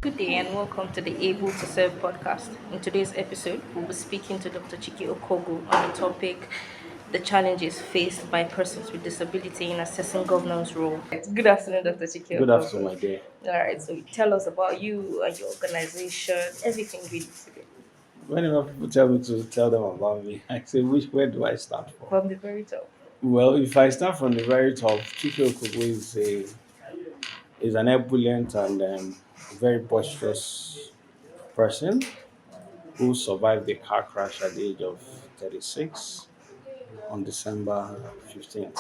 Good day and welcome to the Able to Serve podcast. In today's episode, we'll be speaking to Dr. Chike Okogwu on the topic the challenges faced by persons with disability in assessing governance role. Good afternoon, Dr. Chike Good afternoon, Okogwu. my dear. All right, so tell us about you and your organization, everything really today. Whenever people tell me to tell them about me, I say, where do I start from? From the very top. Well, if I start from the very top, Chike Okogwu is an ebullient and very boisterous person who survived a car crash at the age of 36 on December 15th,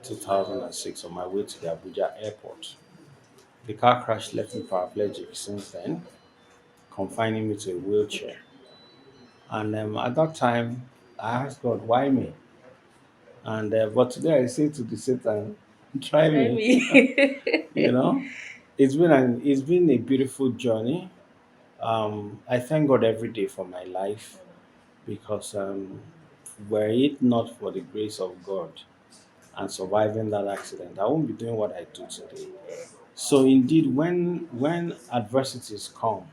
2006, on my way to the Abuja airport. The car crash left me paraplegic since then, confining me to a wheelchair. And at that time, I asked God, why me? And but today I say to the Satan, try Try me. You me. know, it's been a beautiful journey. I thank God every day for my life because were it not for the grace of God and surviving that accident, I won't be doing what I do today. So indeed, when adversities come,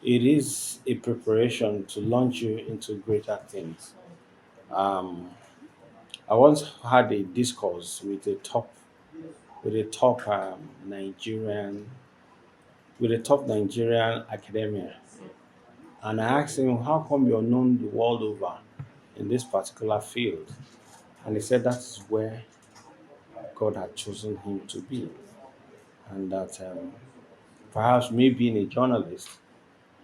it is a preparation to launch you into greater things. Um, I once had a discourse with a top Nigerian with a top Nigerian academia, and I asked him, "How come you're known the world over in this particular field?" And he said that's where God had chosen him to be, and that perhaps me being a journalist,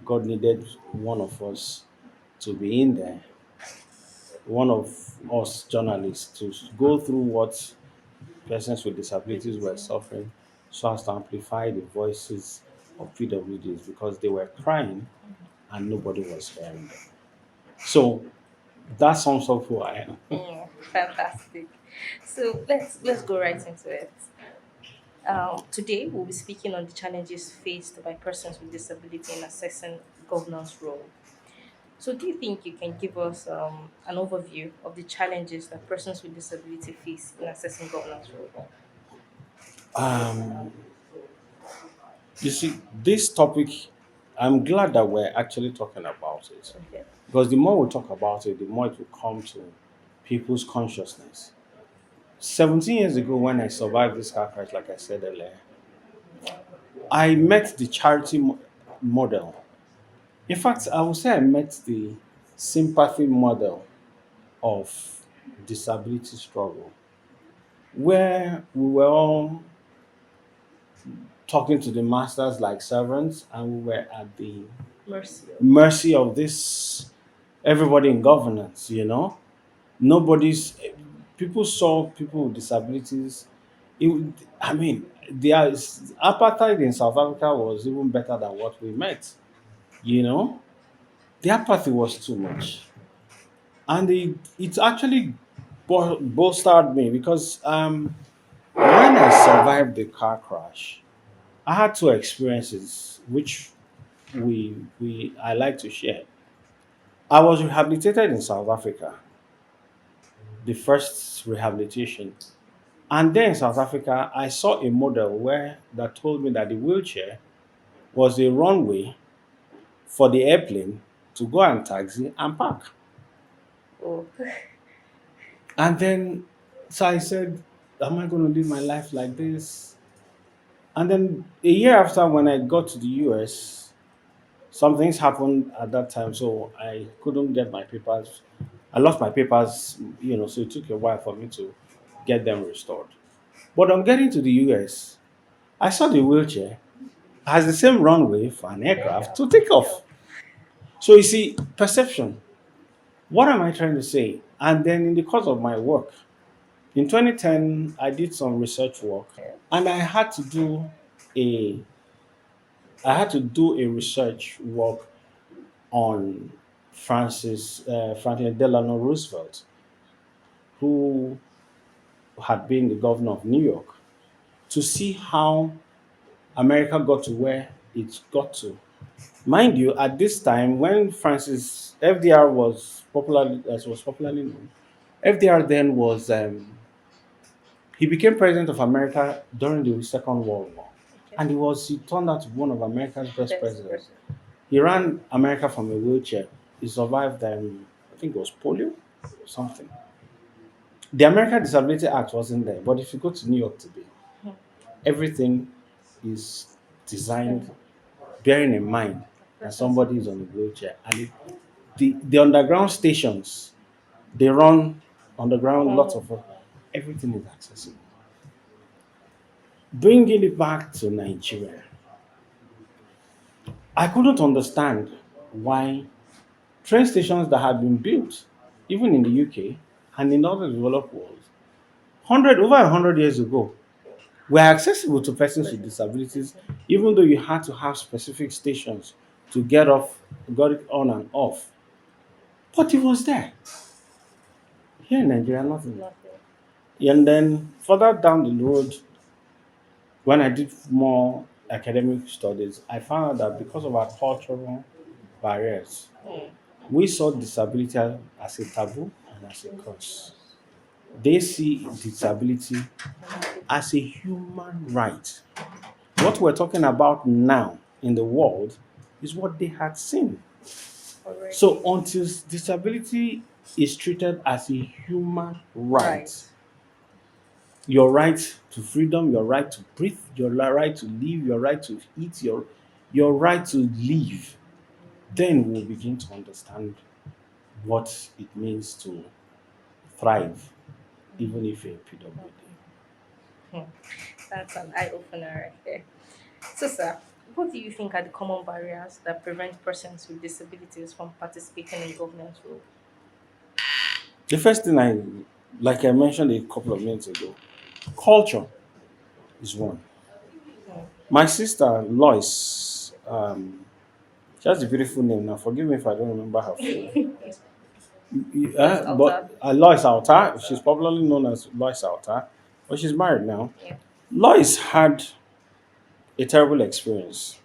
God needed one of us to be in there, one of us journalists to go through what persons with disabilities were suffering so as to amplify the voices of PWDs because they were crying and nobody was hearing them. So that sums up who I am. Fantastic. So let's go right into it. Today, we'll be speaking on the challenges faced by persons with disability in assessing governance role. So, do you think you can give us an overview of the challenges that persons with disability face in assessing governance role? Um, you see, this topic, I'm glad that we're actually talking about it Okay. because the more we talk about it, the more it will come to people's consciousness. 17 years ago, when I survived this car crash, like I said earlier, I met the model. In fact, I would say I met the sympathy model of disability struggle, where we were all talking to the masters like servants, and we were at the Mercy. mercy of this everybody in governance. Nobody's people saw people with disabilities. I mean, apartheid in South Africa was even better than what we met. You know, the apathy was too much, and it actually bolstered me because when I survived the car crash, I had two experiences which we I like to share. I was rehabilitated in South Africa, the first rehabilitation. And then in South Africa, I saw a model where that told me that the wheelchair was a runway for the airplane to go and taxi and park. Oh, And then, so I said, am I going to live my life like this? And then a year after, when I got to the US, some things happened at that time, so I couldn't get my papers. I lost my papers, so it took a while for me to get them restored. But on getting to the US, I saw the wheelchair has the same runway for an aircraft to take off. So you see, perception. What am I trying to say? And then in the course of my work, in 2010, I did some research work, and a I had to do a research work on Franklin Delano Roosevelt, who had been the governor of New York, to see how America got to where it got to. Mind you, at this time when Francis FDR was popularly known, FDR then was he became president of America during the Second World War. Okay. and he turned out to be one of America's best Best presidents. person. He ran America from a wheelchair. He survived, I think it was polio or something. The American Disability Act wasn't there, but if you go to New York today, Hmm. everything is designed Hmm. bearing in mind that Persons with somebody is on a disability. wheelchair. And the underground stations, they run underground, lots of everything is accessible. Bringing it back to Nigeria, I couldn't understand why train stations that had been built, even in the UK and in other developed worlds, over 100 years ago, were accessible to persons with Persons with disabilities, disability. even though you had to have specific stations to got it on and off. But it was there. Here in Nigeria, nothing. Nothing. And then further down the road, when I did more academic studies, I found out that because of our cultural barriers, Hmm. we saw disability as a taboo and as a curse. They see disability as a human right. What we're talking about now in the world is what they had seen. So Already. until disability is treated as a human right, Right. your right to freedom, your right to breathe, your right to live, your right to eat, your right to live, then we'll begin to understand what it means to thrive, even if you're a PWD. Hmm. That's an eye opener right there. So, sir, what do you think are the common barriers that prevent persons with disabilities from participating in governance role? The first thing like I mentioned a couple of minutes ago, culture is one. Hmm. My sister Lois, she has a beautiful name now. Forgive me if I don't remember her full. Lois But Alta. Lois Alta, she's popularly known as Lois Alta, but she's married now. Yeah. Lois had a terrible experience.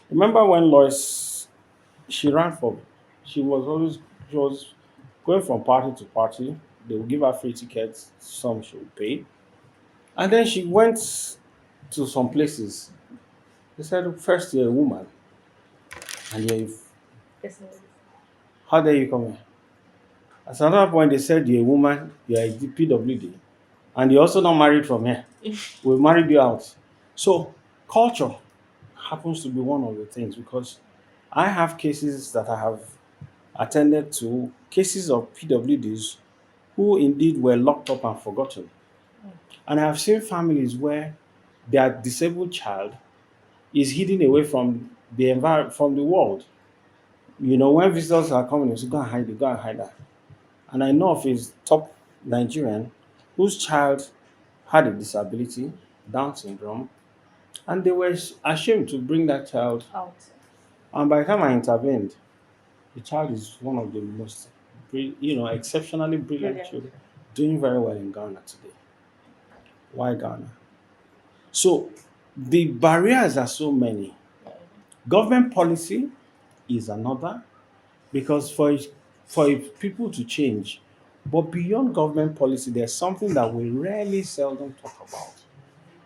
Remember when Lois she ran for she was going from party to party. They would give her free tickets, some she would pay. And then she went to some places. They said, first you're a woman and Person with how dare you come here? At another point they said you're a woman, you're a PWD, and you're also not married from here. We married you out. So culture happens to be one of the things because I have cases that I have attended to, cases of PWDs who indeed were locked up and forgotten. And I have seen families where their disabled child is hidden away from from the world. You know, when visitors are coming, they say, go and hide it, go and hide that. And I know of a top Nigerian whose child had a disability, Down syndrome, and they were ashamed to bring that child. out. And by the time I intervened, the child is one of the most, exceptionally brilliant Brilliant. children, doing very well in Ghana today. Why Ghana? So the barriers are so many. Government policy is another because for people to change, but beyond government policy, there's something that we rarely seldom talk about: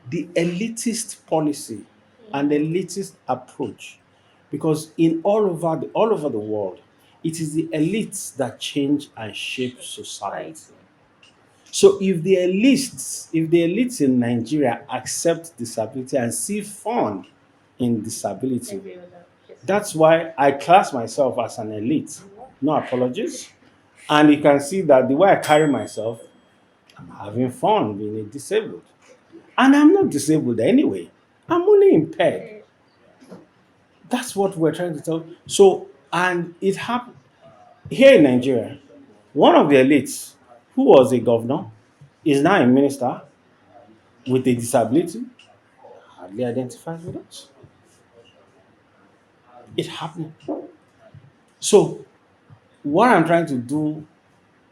the elitist policy and elitist approach. Because in all over the world, it is the elites that change and shape society. Society. So if the elites in Nigeria accept disability and see fun in disability, Every other person. that's why I class myself as an elite. No apologies. And you can see that the way I carry myself, I'm having fun being a disabled. And I'm not disabled anyway. I'm only impaired. Eh, That's what we're trying to tell. So, and it happened here in Nigeria. One of the elites, who was a governor, is now a minister with a disability, hardly identifies with us. It happened. So, what I'm trying to do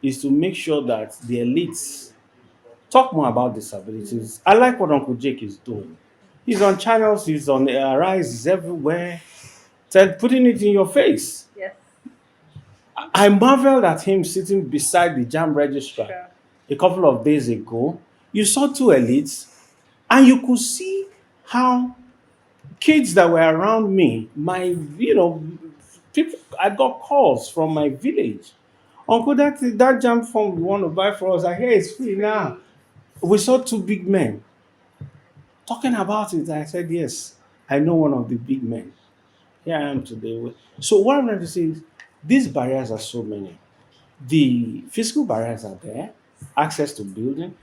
is to make sure that the elites talk more about disabilities. I like what Uncle Jake is doing. He's on channels, he's on Arise, he's everywhere, putting it in your face. yes. I marveled at him sitting beside the jam registrar Sure. a couple of days ago. You saw two elites, and you could see how kids that were around me, people, I got calls from my village. Uncle, that jam phone we want to buy for us, I hear it's free now. We saw two big men talking about it. I said, yes, I know one of the big men. Here I am today. So what I'm trying to say is these barriers are so many. The physical barriers are there, access to buildings,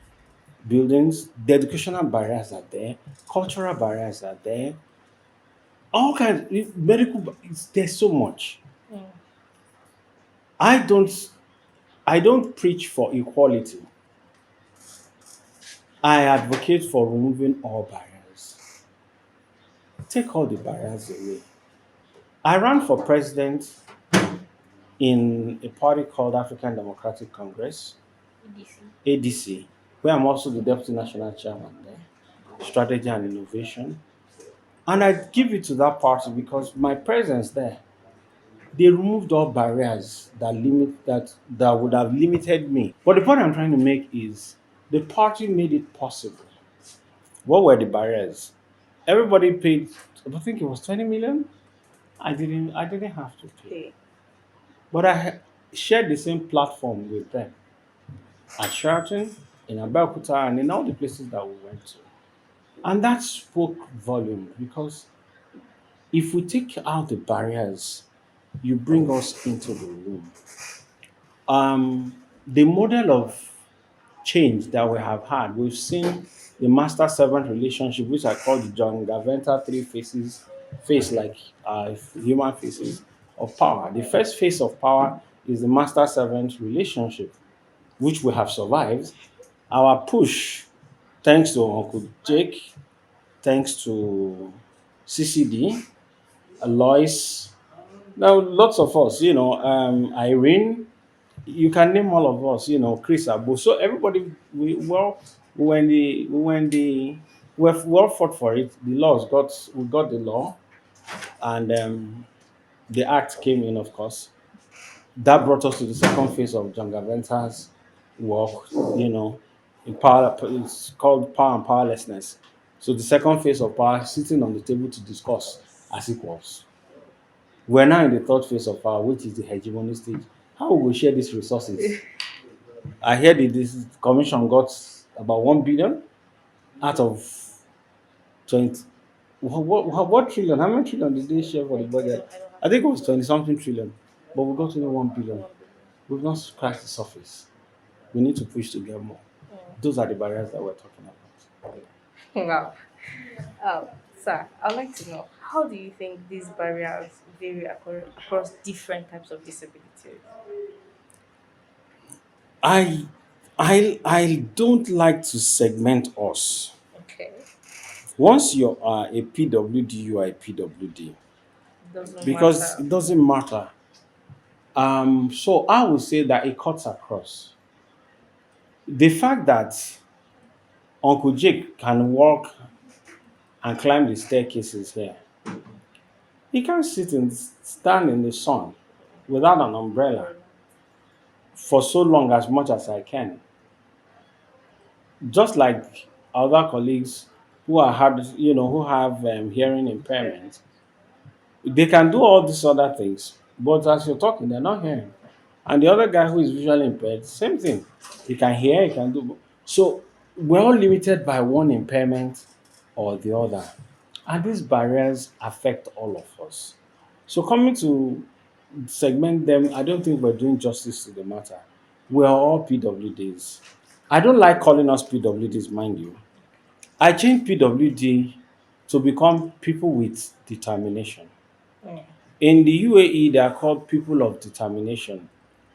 the educational barriers are there, cultural barriers are there, all kinds there's so much. Mm. I don't I don't preach for equality. I advocate for removing all barriers. Take all the barriers away. I ran for president in a party called African Democratic Congress, EDC. ADC, where I'm also the deputy national chairman there, strategy and innovation. And I give it to that party because my presence there, they removed all barriers that would have limited me. But the point I'm trying to make is the party made it possible. What were the barriers? Everybody paid, I think it was 20 million. I didn't have to pay. Okay. But shared the same platform with them at Sheraton, in Abeokuta, and in all the places that we went to. And that spoke volume because if we take out the barriers, you bring us into the room. The model of change that we have had, we've seen the master servant relationship, which I call the John Gaventa three faces, face like human faces of power. The first face of power is the master servant relationship, which we have survived. Our push, thanks to Uncle Jake, thanks to CCD, Lois, now lots of us, Irene, you can name all of us, Chris Abu. So everybody, we well fought for it. We got the law, and the act came in, of course. That brought us to the second phase of John Gaventa's work, in power. It's called power and powerlessness. So the second phase of power, sitting on the table to discuss as equals. We're now in the third phase of power, which is the hegemony stage. How will we share these resources? I heard that this commission got about 1 billion out of 20. What trillion? How many trillion did they share for the budget? I don't have I think it was 20 something trillion, but we got only 1 billion. 1 billion. We've not scratched the surface. We need to push to get more. Those are the barriers that we're talking about. Wow. Sir, I'd like to know how do you think these barriers vary across different types of disabilities? I I don't like to segment us. Okay. Once you are a PWD, you are a PWD Doesn't because matter. it doesn't matter. So I would say that it cuts across. The fact that Uncle Jake can walk and climb the staircases here, he can sit and stand in the sun without an umbrella Umbrella. for so long as much as I can. Just like other colleagues who have hearing Impairment. impairment, they can do all these other things, but as you're talking, they're not hearing. And the other guy who is visually impaired, same thing. He can hear, he can do. So we're all limited by one impairment or the other. And these barriers affect all of us. So coming to segment them, I don't think we're doing justice to the matter. We're all PWDs. I don't like calling us PWDs, mind you. I changed PWD to become people with determination. Mm. In the UAE, they are called people of determination.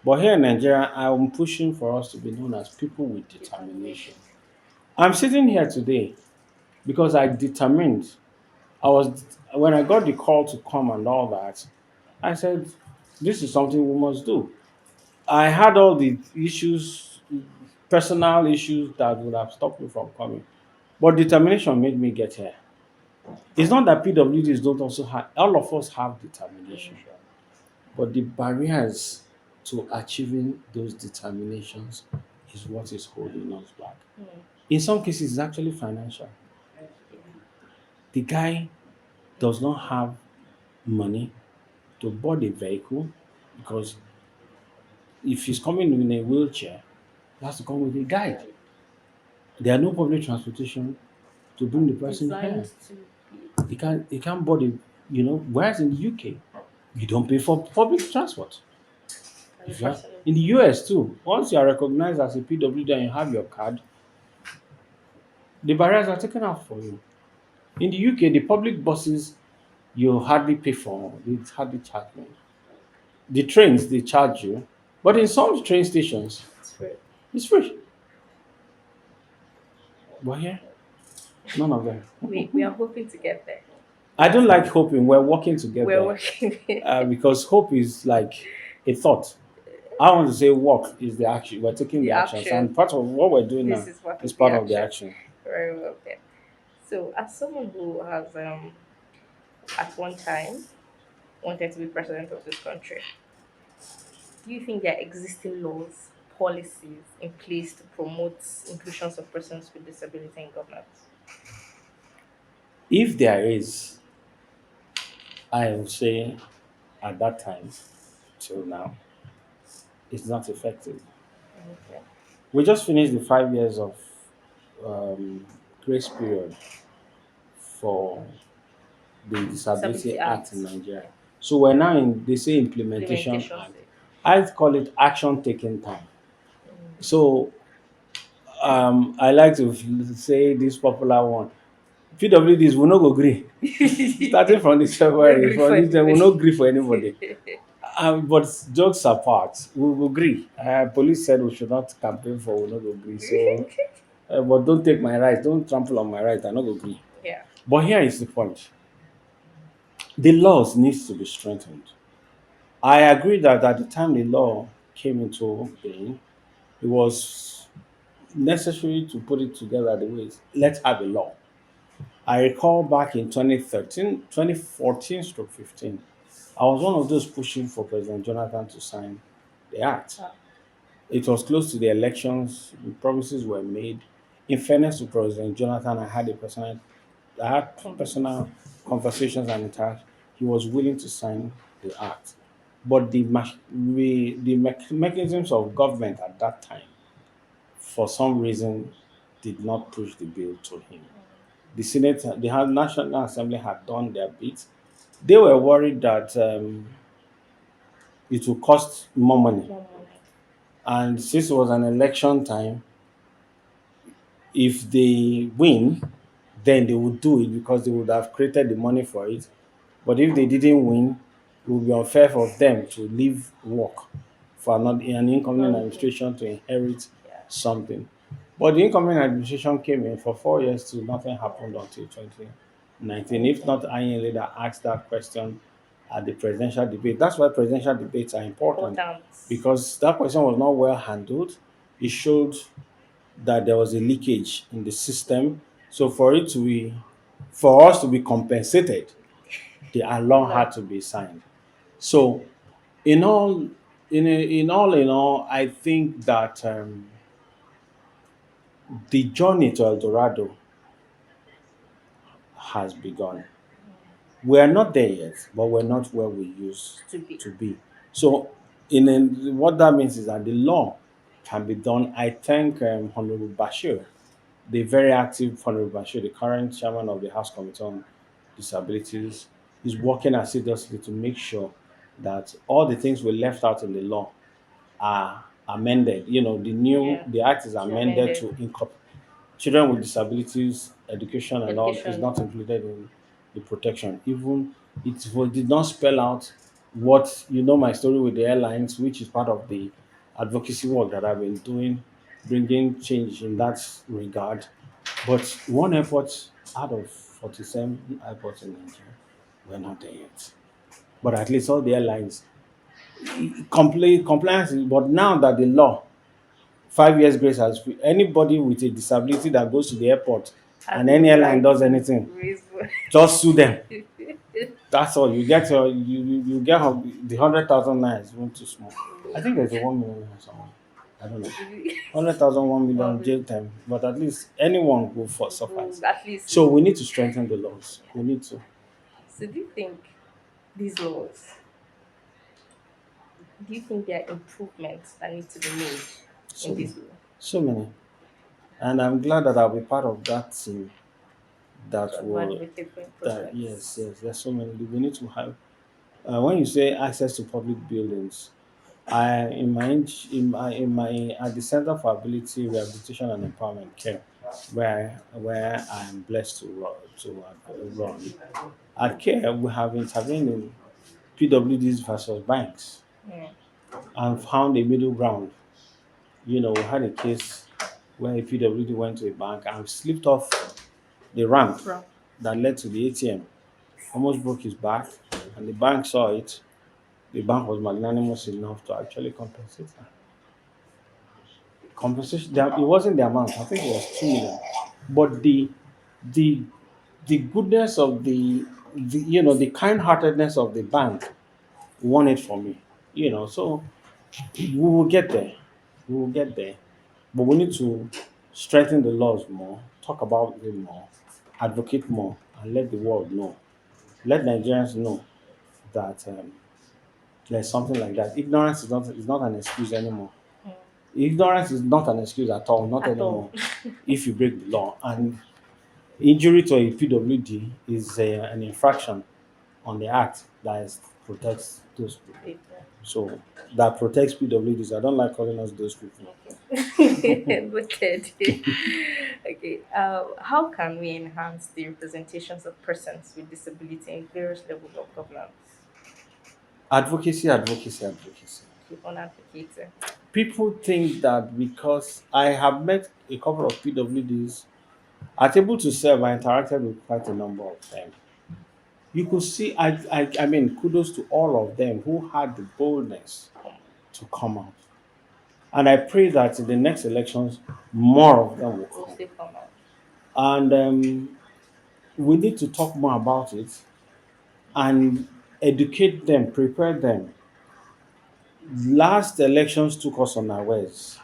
But here in Nigeria, I'm pushing for us to be known as people with determination. Determination. I'm sitting here today because I determined. I was when I got the call to come and all that, I said, this is something we must do. I had all the issues, personal issues that would have stopped me from coming. But determination made me get here. It's not that PWDs don't also have, all of us have determination. Determination. But the barriers to achieving those determinations is what is holding us back. Mm. In some cases, it's actually financial. Yeah. The guy does not have money to board a vehicle because if he's coming in a wheelchair, he has to come with a guide. Right. There are no public transportation to bring the person Designed here. to be He can't board a, whereas in the UK, you don't pay for public transport. as a If you have person in the with US too, once you are recognized as a PWD and you have your card, the barriers are taken out for you. In the UK, the public buses you hardly pay for, they hardly charge me. The trains they charge you, but in some train stations it's free. it's free. But here, none of them. We are hoping to get there. I don't like hoping. We're working We're together working. because hope is like a thought. I want to say work is the action. We're taking The the actions, action. and part of what we're doing This now is part is of the part of the action. action. Very well then. So, as someone who has at one time wanted to be president of this country, do you think there are existing laws, policies in place to promote inclusions of persons with disability in governance? If there is, I would say at that time till now, it's not effective. Okay. We just finished the 5 years of grace period for the Disability Disability Act Act in Nigeria. So we're now in, they say, implementation implementation act. stage. I call it action taking time. Mm. So I like to say this popular one. PWDs will not go agree. Starting from this No February, grief for from this day, will not anybody. agree for anybody. But jokes apart, we will agree. Police said we should not campaign for will not agree. So, but don't take my rights. Don't trample on my rights. I not agree. Yeah. But here is the point: the laws needs to be strengthened. I agree that at the time the law came into being, it was necessary to put it together the way let's have a law. I recall back in 2013, 2014 stroke 15, I was one of those pushing for President Jonathan to sign the act. Ah, It was close to the elections, the promises were made. In fairness to President Jonathan, I had conversations. personal conversations and interactions. He was willing to sign the act. But the mechanisms of government at that time, for some reason, did not push the bill to him. The Senate, National Assembly had done their bit. They were worried that it would cost more money. More money. And since it was an election time, if they win, then they would do it because they would have created the money for it. But if they didn't win, it would be unfair for them to leave work for an incoming Okay. administration to inherit Yeah. something. But the incoming administration came in for 4 years till nothing happened until 2019. If Okay. not, Ian later asked that question at the presidential debate. That's why presidential debates are important Important. because that question was not well handled. It showed that there was a leakage in the system. So for us to be compensated, the law No. had to be signed. So in all in all, I think that the journey to El Dorado has begun. We are not there yet, but we're not where we used To be. to be. So what that means is that the law can be done. I thank Honorable Bashir, the very active Honorable Bashir, the current chairman of the House Committee on Disabilities, is working assiduously to make sure that all the things we left out in the law are amended. Yeah. The act is To amended amended to incorporate children with disabilities, education, and all is education. not included in the protection. Even did not spell out what my story with the airlines, which is part of the advocacy work that I've been doing, bringing change in that regard. But one airport out of 47 airports in Nigeria, we're not there yet. But at least all the airlines compliance. But now that the law 5 years grace has anybody with a disability that goes to the airport Has and the any airline right does to anything, raise voice. just sue them. That's all. You get the 100,000 naira is even too small. I think there's a 1 million naira somewhere. I don't know. 100,000, 1 million Well, jail time, but at least anyone will suffice. at least So we need to strengthen the laws. We need to. So do you think these laws, do you think there are improvements that need to be made in So this law so many. And I'm glad that I'll be part of that team that to will advocate for that yes, improvements? yes, there's so many. We need to have when you say access to public buildings, I in my at the Center for Ability Rehabilitation and Empowerment Care, where I am blessed to run. At Care, we have intervened in PWDs versus banks Mm. and found a middle ground. We had a case where a PWD went to a bank and slipped off the ramp From that led to the ATM, almost broke his back, and the bank saw it. The bank was magnanimous enough to actually compensate him. Compensation, it wasn't the amount, I think it was 2 million. But the the goodness of the kind-heartedness of the bank won it for me. So we will get there. We will get there. But we need to strengthen the laws more, talk about it more, advocate more, and let the world know. Let Nigerians know that there's something like that. Ignorance is not an excuse anymore. Ignorance is not an excuse at all, not at all. anymore. If you break the law, and injury to a PWD is an infraction on the act that protects those people. People. So that protects PWDs. I don't like calling us those people. Okay. Noted. Okay. How can we enhance the representations of persons with disability in various levels of governance? Advocacy, advocacy, advocacy. Keep on advocating. People think that because I have met a couple of PWDs, I'm able to serve. I interacted with quite a number of them. You could see, I mean, kudos to all of them who had the boldness to come out. And I pray that in the next elections, more of them will We'll come. still come out. And we need to talk more about it and educate them, prepare them. Last elections took us unawares.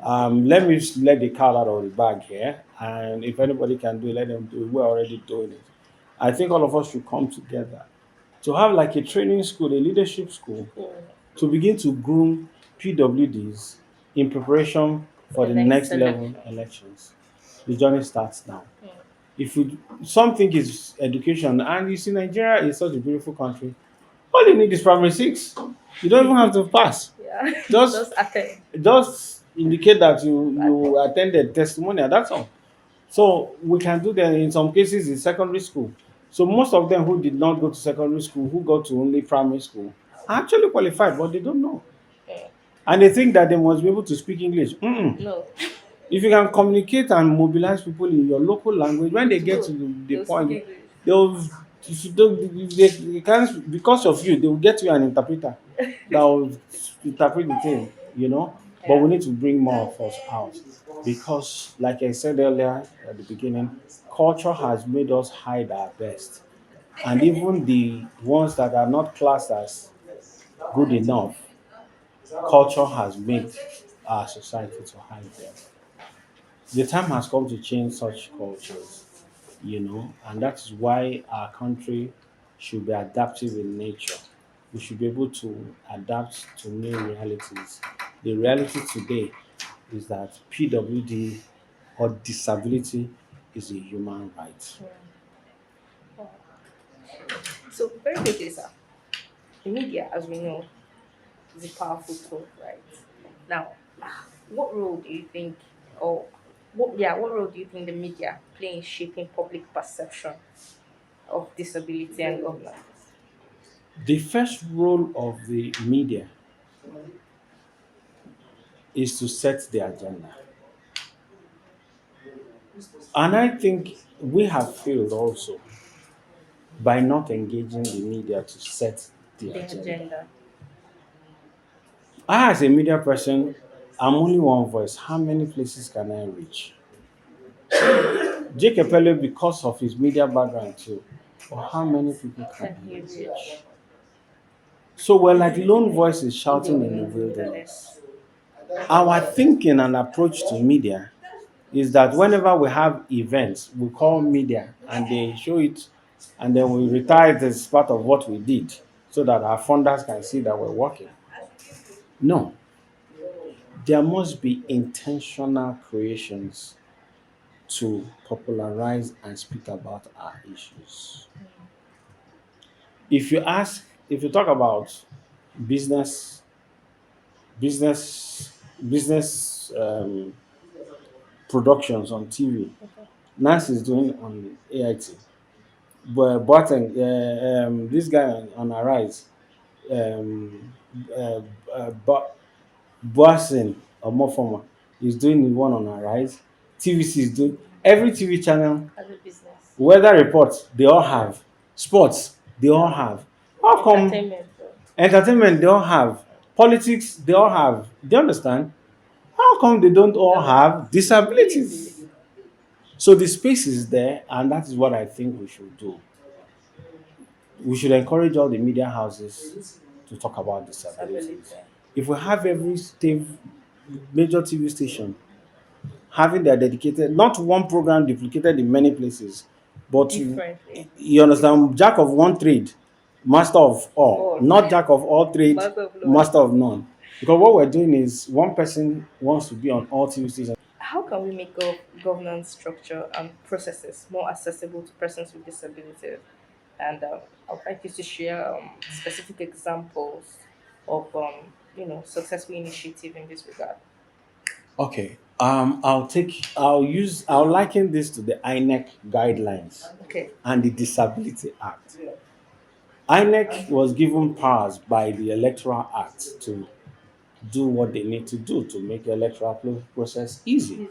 Let me let the cat out of the bag here, and if anybody can do it, let them do it. We're already doing it. I think all of us should come together to have like a training school, a leadership school, Mm. to begin to groom PWDs in preparation For for the the next next level election. elections. The journey starts now. Mm. If we something is education, and you see Nigeria is such a beautiful country, all you need is primary six. You don't even have to pass. Yeah. Just Just attend. just indicate that you Attend. attended testimonial. That's all. So we can do that in some cases in secondary school. So most of them who did not go to secondary school, who got to only primary school, are actually qualified, but they don't know. Mm. And they think that they must be able to speak English. Mm-mm. No. If you can communicate and mobilize people in your local language, when they get to Oh, the they'll speak point, English. they'll if you don't if they can't because of you, they will get you an interpreter that will interpret the thing. But Yeah. we need to bring more of us out because, like I said earlier at the beginning, culture has made us hide our best, and even the ones that are not classed as good enough, culture has made our society to hide them. The time has come to change such cultures, and that is why our country should be adaptive in nature. We should be able to adapt to new realities. The reality today is that PWD or disability is a human right. Yeah. Wow. So very quickly, sir. The media, as we know, is a powerful tool, right? Now, what role do you think, or what role do you think the media play in shaping public perception of disability and governance? The first role of the media is to set the agenda. And I think we have failed also by not engaging the media to set the The agenda. agenda. I, as a media person, I'm only one voice. How many places can I reach? Jake Epele, because of his media background too, or how many people can Can he he reach? reach So we're like lone voices in the shouting in the wilderness. wilderness? Our thinking and approach to media is that whenever we have events, we call media and they show it and then we retire it as part of what we did so that our funders can see that we're working. No, there must be intentional creations to popularize and speak about our issues. If you talk about business, business productions on TV, Okay. Nance is doing on AIT, but Boateng, this guy on Arise, um, uh, but Boasin or Mofoma is doing the one on Arise. TVC is doing every TV channel. As a business. Weather reports they all have. Sports they all have. How come Entertainment. entertainment they all have? Politics they all have. Do you understand? How come they don't all have Really? disabilities? So the space is there, and that is what I think we should do. We should encourage all the media houses to talk about Disability. disabilities. If we have every state, major TV station having their dedicated, not one program duplicated in many places, but Differently. you understand, jack of one trade, master of all, All. not jack of all trade, Master of none. master of none. Because what we're doing is one person wants to be on all TV stations. How can we make governance structure and processes more accessible to persons with disabilities? And I'd like you to share specific examples of successful initiative in this regard. Okay. I'll liken this to the INEC guidelines Okay. and the Disability Act. INEC was given powers by the Electoral Act to do what they need to do to make the electoral process easy. Easy.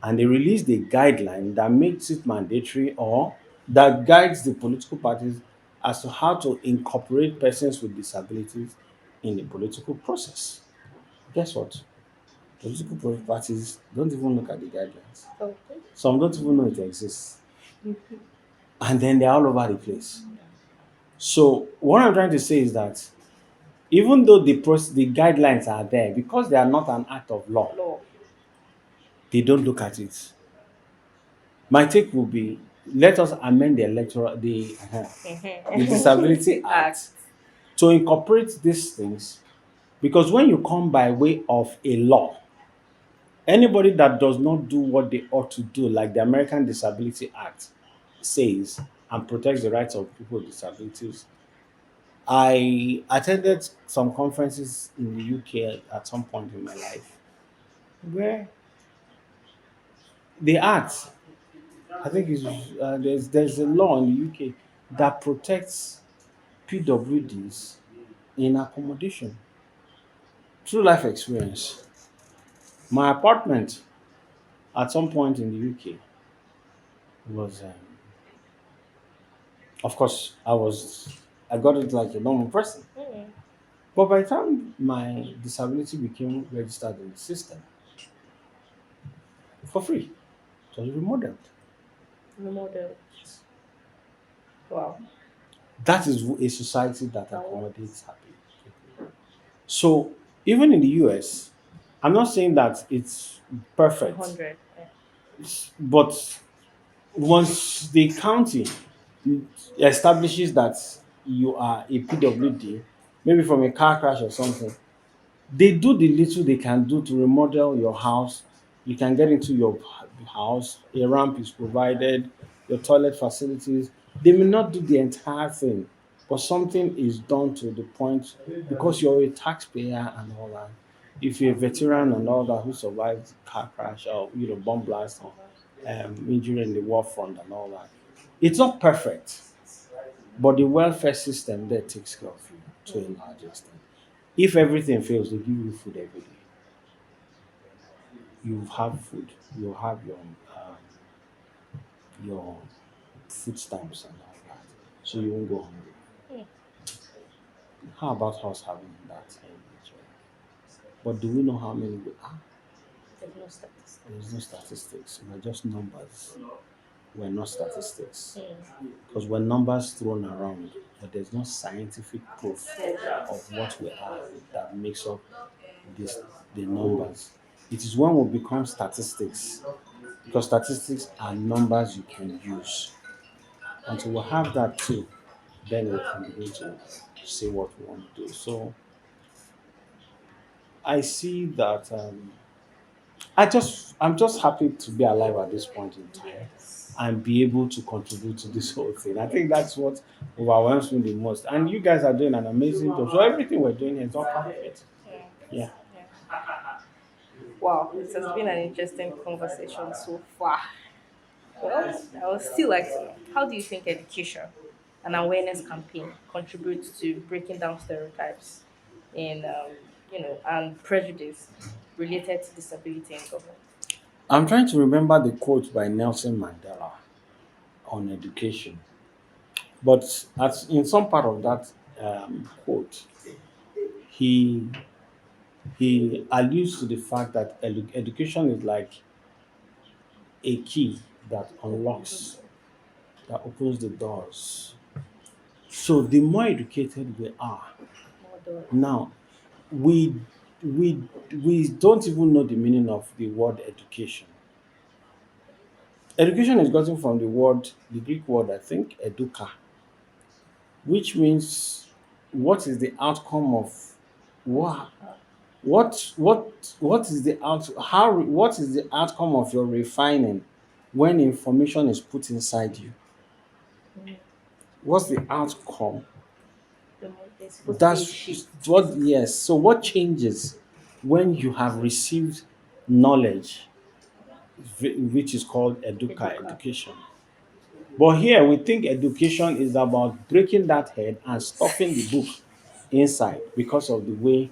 And they released a guideline that makes it mandatory or that guides the political parties as to how to incorporate persons with disabilities in the political process. Guess what? Political parties don't even look at the guidelines. Okay. Some don't even know it exists. And then they're all over the place. So what I'm trying to say is that even though the guidelines are there, because they are not an act of law, Law. they don't look at it. My take will be let us amend the electoral the Disability Act. Act to incorporate these things because when you come by way of a law, anybody that does not do what they ought to do, like the American Disability Act says and protects the rights of people with disabilities. I attended some conferences in the UK at some point in my life where the act, I think is there's a law in the UK that protects PWDs in accommodation. True life experience. My apartment at some point in the UK was, of course, I got it like a normal person. Mm. But by the time my disability became registered in the system for free, it was remodeled. Model. Wow. That is a society that Wow. accommodates happy people. So even in the US, I'm not saying that it's perfect, 100. Yeah. but once the county establishes that you are a PWD, maybe from a car crash or something, they do the little they can do to remodel your house. You can get into your house, a ramp is provided, your toilet facilities. They may not do the entire thing, but something is done to the point because you're a taxpayer and all that. If you're a veteran and all that who survived car crash or bomb blast or injury in the war front and all that, it's not perfect, but the welfare system there takes care of you to a large extent. If everything fails, they give you food every day. You have food. You have your food stamps and all that, so you won't go hungry. Mm. How about us having that in Nigeria? But do we know how many we are? There's no statistics. There's no statistics. We're just numbers. We're not statistics. Mm. Because we're numbers thrown around, but there's no scientific proof Yeah. of what we are that makes up this the numbers. It is when we become statistics, because statistics are numbers you can use. Until we have that too, then we can begin to see what we want to do. So I see that I'm just happy to be alive at this point in time Yes. and be able to contribute to this whole thing. I think that's what overwhelms me the most. And you guys are doing an amazing job. So everything we're doing is all perfect. Yeah. Yeah. Yeah. Wow, this has been an interesting conversation so far. Well, I would still like to know, how do you think education and awareness campaign contributes to breaking down stereotypes and and prejudice related to disability in government? I'm trying to remember the quote by Nelson Mandela on education. But as in some part of that quote, he he alludes to the fact that education is like a key that unlocks, that opens the doors. So the more educated we are, More door. now we we we don't even know the meaning of the word education. Education is gotten from the Greek word, I think, educa, which means what is the outcome of what what is the what is the outcome of your refining when information is put inside you? Mm. What's the outcome? It's supposed to be a That's shift. what, yes. So what changes when you have received knowledge, which is called Educa. education? But here we think education is about breaking that head and stuffing the book inside because of the way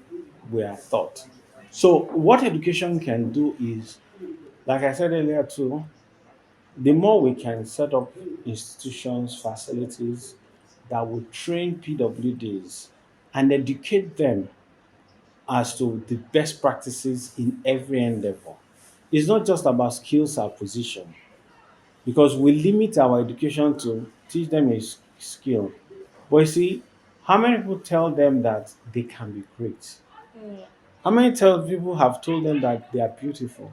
we are taught. So what education can do is, like I said earlier too, the more we can set up institutions, facilities that will train PWDs and educate them as to the best practices in every endeavor. It's not just about skills acquisition because we limit our education to teach them a skill. But you see, how many people tell them that they can be great? Mm. How many people have told them that they are beautiful?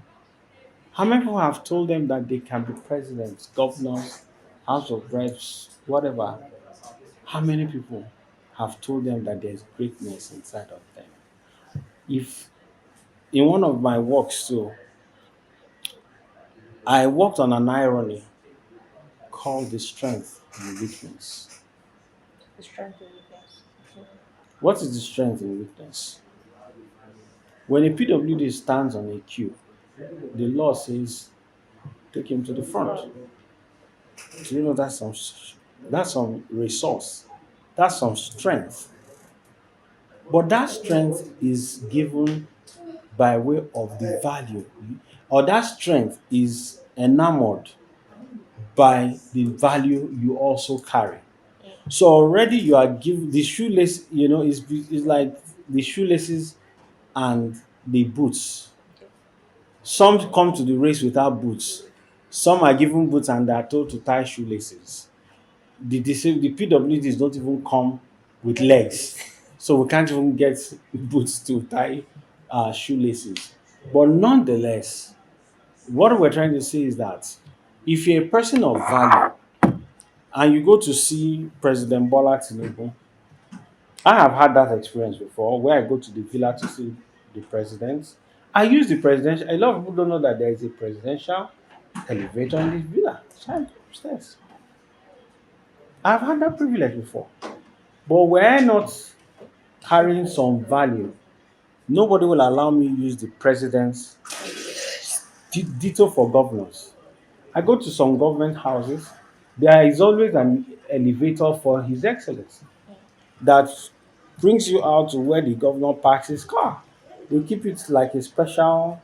How many people have told them that they can be presidents, governors, House of Reps, whatever? How many people have told them that there's greatness inside of them? If in one of my works too, I worked on an irony called the strength and weakness. The strength and weakness. What is the strength and weakness? When a PWD stands on a queue, the law says take him to the front. Front. Do you know that's some resource, that's some strength. But that strength is given by way of the value, or that strength is enamored by the value you also carry. So already you are given the shoelace, is like the shoelaces and the boots. Okay. Some come to the race without boots. Some are given boots and they are told to tie shoelaces. The PWDs don't even come with legs, Legs. so we can't even get boots to tie shoelaces. But nonetheless, what we're trying to say is that if you're a person of value and you go to see President Bola Tinubu, I have had that experience before where I go to the villa to see the president. I use the presidential. A lot of people don't know that there is a presidential elevator in the villa. So I go upstairs. I've had that privilege before. But we're not carrying some value. Nobody will allow me use the president's ditto for governors. I go to some government houses. There is always an elevator for His Excellency that brings you out to where the governor parks his car. They keep it like a special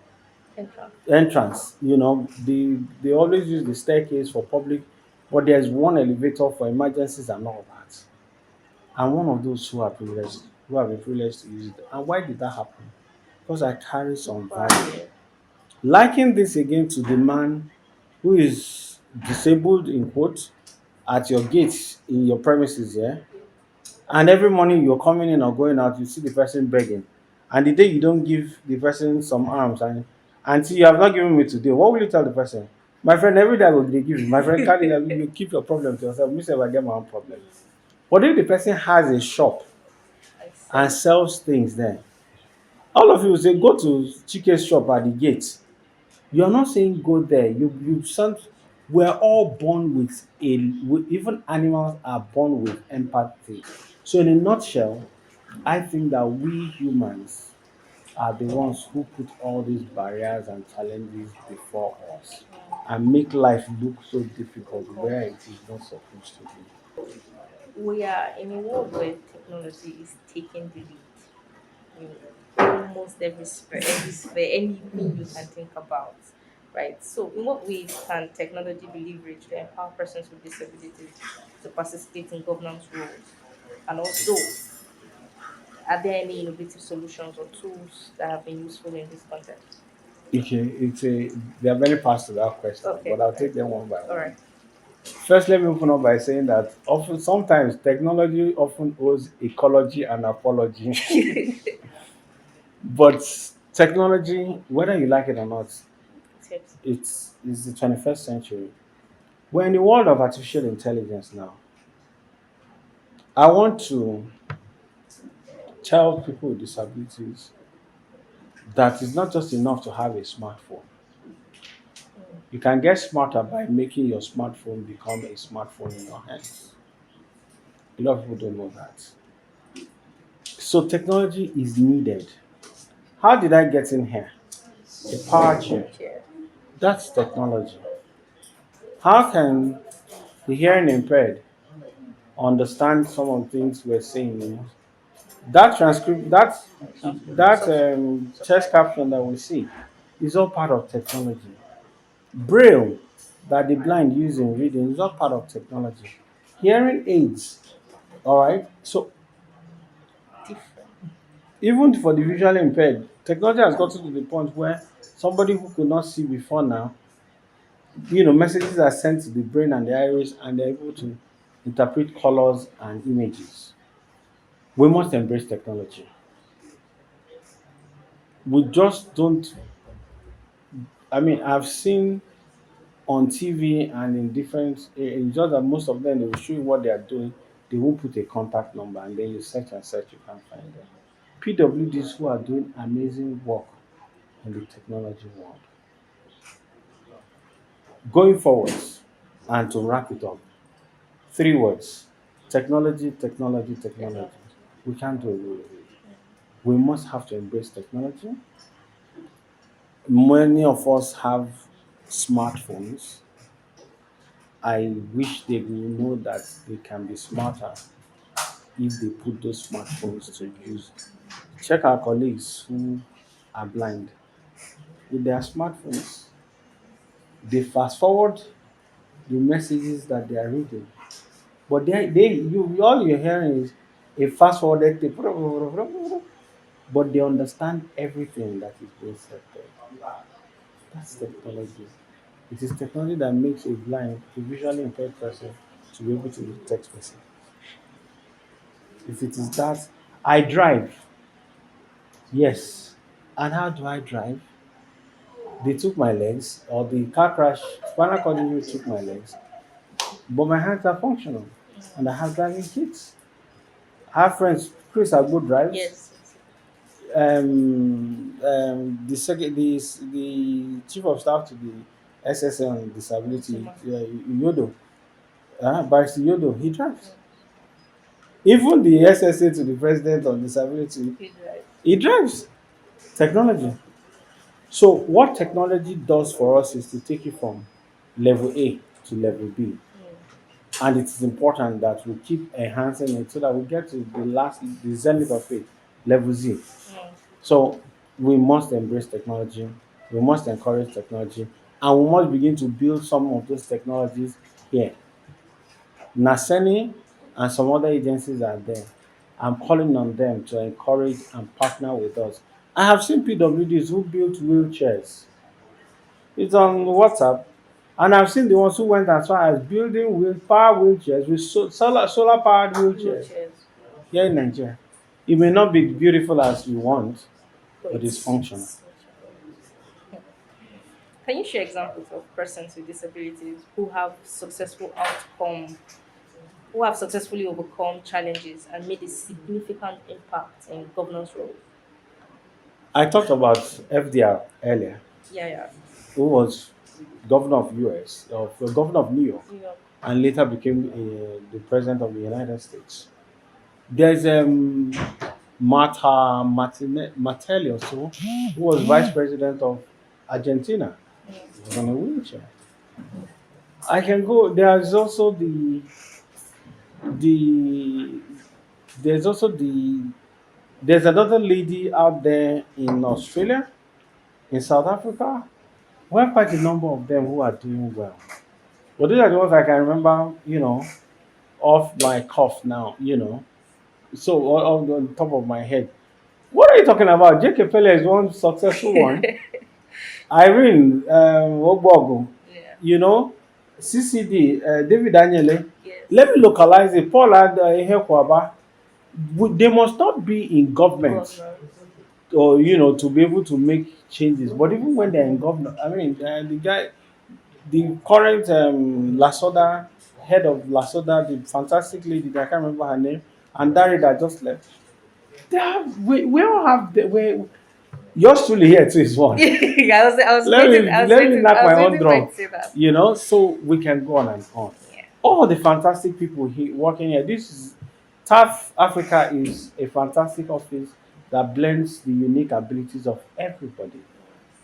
Entrance. entrance. They always use the staircase for public, but there's one elevator for emergencies and all that. I'm one of those who have been privileged to use it. And why did that happen? Because I carry some value. Value. Liken this again to the man who is disabled in quote at your gates in your premises, yeah. And every morning you're coming in or going out, you see the person begging. And the day you don't give the person some arms and until you have not given me today, what will you tell the person? My friend, every day I go dey give you. My friend, carry you keep your problem to yourself. Me say I get my own problem. But if the person has a shop I and sell. sells things there, all of you will say go to Chike's shop at the gate. You're not saying go there. You some we're all born with even animals are born with empathy. So in a nutshell, I think that we humans are the ones who put all these barriers and challenges before us and make life look so difficult where it is not supposed to be. We are in a world where technology is taking the lead in almost every sphere, anything you can think about, right? So, in what ways can technology be leveraged to empower persons with disabilities to participate in governance roles? And also, are there any innovative solutions or tools that have been useful in this context? Okay, there are many parts to that question, Okay, but I'll right. take them one by All one. right. First, let me open up by saying that often sometimes technology often owes ecology and apology. But technology, whether you like it or not, Tips. it's the 21st century. We're in the world of artificial intelligence now. I want to tell people with disabilities that it's not just enough to have a smartphone. You can get smarter by making your smartphone become a smartphone in your hands. A lot of people don't know that. So technology is needed. How did I get in here? A power chair. Chair. That's technology. How can the hearing impaired understand some of the things we're saying? That transcript, that chest Subtitle. caption that we see is all part of technology. Braille that the blind use in reading is all part of technology. Hearing aids, all right. So Different. even for the visually impaired, technology has gotten to the point where somebody who could not see before now, messages are sent to the brain and the iris, and they're able to interpret colors and images. We must embrace technology. We just don't. I mean, I've seen on TV and in different, it's just that most of them they will show you what they are doing. They won't put a contact number, and then you search and search, you can't find them. PWDs who are doing amazing work in the technology world. Going forwards, and to wrap it up, three words: technology, technology, technology. Technology. We can't do away with it. We must have to embrace technology. Many of us have smartphones. I wish they will know that they can be smarter if they put those smartphones to use. Check our colleagues who are blind with their smartphones. They fast forward the messages that they are reading, but you all you're hearing is a fast forwarded thing, but they understand everything that is being said there. That's technology. It is technology that makes a visually impaired person to be able to read text messages. If it is that, I drive, yes. And how do I drive? They took my legs, or the car crash, spinal cord injury took my legs, but my hands are functional, and I have driving kits. I have friends. Chris Agbo drives. Yes. Yes. The chief of staff to the SSN on disability, Zuma. Yodo, Barrister Yodo, he drives. Even the SSA to the president on disability, Good right. he drives. Technology. So what technology does for us is to take it from level A to level B. And it is important that we keep enhancing it so that we get to the zenith of it, level Z. Mm. So we must embrace technology, we must encourage technology, and we must begin to build some of those technologies here. NASENI and some other agencies are there. I'm calling on them to encourage and partner with us. I have seen PWDs who built wheelchairs. It's on WhatsApp. And I've seen the ones who went as far as building power wheelchairs with solar powered wheelchairs Wheelchairs. here in Nigeria. It may not be beautiful as you want, But but it's functional. it's Can you share examples of persons with disabilities who have successfully overcome challenges and made a significant impact in governance role? I talked about FDR earlier, Yeah, yeah. who was governor of US, of governor of New York, New York. and later became the president of the United States. There's Martelli or so, who was vice president of Argentina. He was on a wheelchair. I can go. The there's also there's another lady out there in Australia, in South Africa. We have quite a number of them who are doing well. But these are the ones I can remember, off my cuff now, So on top of my head. What are you talking about? JK Pele is one successful one. Irene Ogbogu, Yeah. you know, CCD, David Daniele. Let Yes. me localize it. Paul and Ehekwaba. They must not be in government Governors. or to be able to make changes. But even when they're in government, I mean, the current Lasoda head of Lasoda, the fantastic lady, I can't remember her name, and Darida just left. We all have yours truly here too is one. Let me knock I was my own waiting for you drum. to say that. So we can go on and on. Yeah. All the fantastic people here working here. This is TAF Africa is a fantastic office that blends the unique abilities of everybody.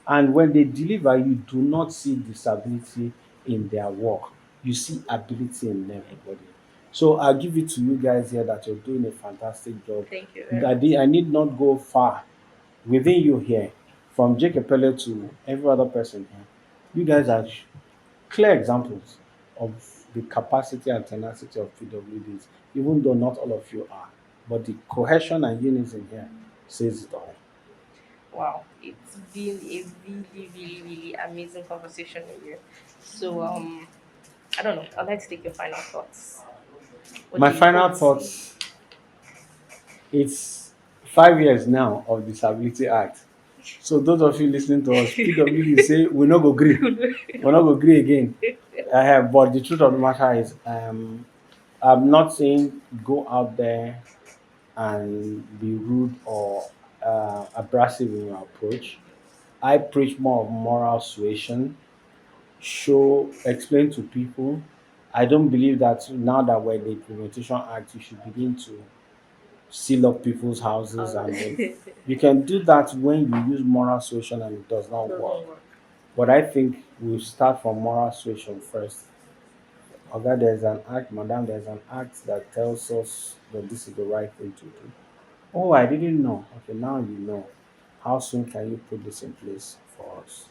And when they deliver, you do not see disability in their work. You see ability in everybody. So I'll give it to you guys here that you're doing a fantastic job. Thank you very much. I need not go far within you here, from Jake Pele to every other person here. You guys are clear examples of the capacity and tenacity of PWDs, even though not all of you are. But the cohesion and unity here says it all. Wow, it's been a really, really, really amazing conversation with you. So, I don't know. I'd like to take your final thoughts. What My do you final hope to see? thoughts, it's 5 years now of Disability Act. So those of you listening to us, PWD say we no go gree. We no go gree again. But the truth of the matter is, I'm not saying go out there and be rude or abrasive in your approach. I preach more of moral suasion, explain to people. I don't believe that now that we're in the Implementation Act, you should begin to seal up people's houses and Doesn't you can do that when you use moral suasion and it does not work. work. But I think we'll start from moral suasion first. Okay, there's an act, madam, there's an act that tells us that this is the right thing to do. Oh, I didn't know. Okay, now you know. How soon can you put this in place for us?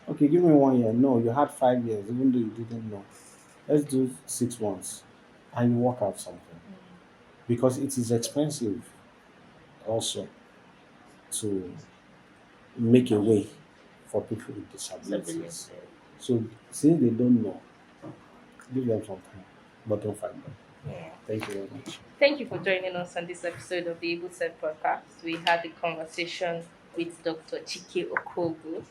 Okay, give me 1 year. No, you had 5 years, even though you didn't know. Let's do 6 months and you work out something. Because it is expensive also to make a way for people with disabilities. Disability. So since they don't know, give them some time, but don't fight them. Yeah. Thank you very much. Thank you for joining us on this episode of the Able Said podcast. We had a conversation with Dr. Chike Okogwu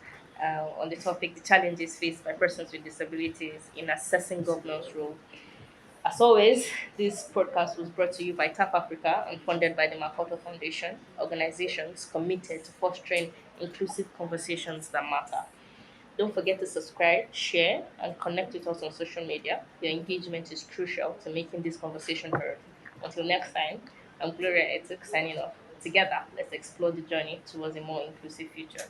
on the topic the challenges faced by persons with disabilities in assessing governance role. As always, this podcast was brought to you by TAP Africa and funded by the Makoto Foundation, organizations committed to fostering inclusive conversations that matter. Don't forget to subscribe, share, and connect with us on social media. Your engagement is crucial to making this conversation heard. Until next time, I'm Gloria Etuk signing off. Together, let's explore the journey towards a more inclusive future.